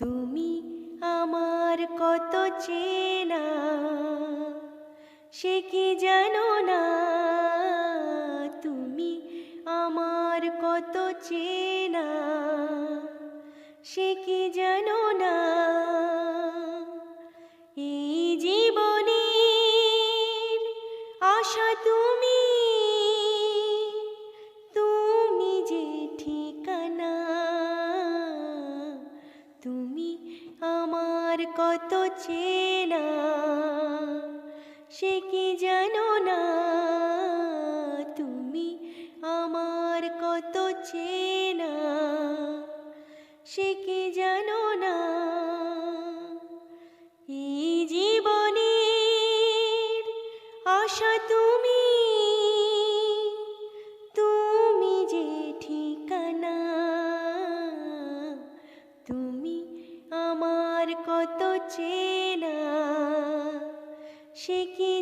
তুমি আমার কত চেনা, সে কি জানো না? তুমি আমার কত চেনা, সে কি জানো না? এই জীবনের আশা তুমি, তুমি যে ঠিকানা। তুমি আমার কত চেনা, সে কি জানো না? তুমি আমার কত চেনা, সে কি জানো না? এই জীবনের আশা তুমি, তুমি যে ঠিকানা। তুমি আমার কত চেনা, সে কি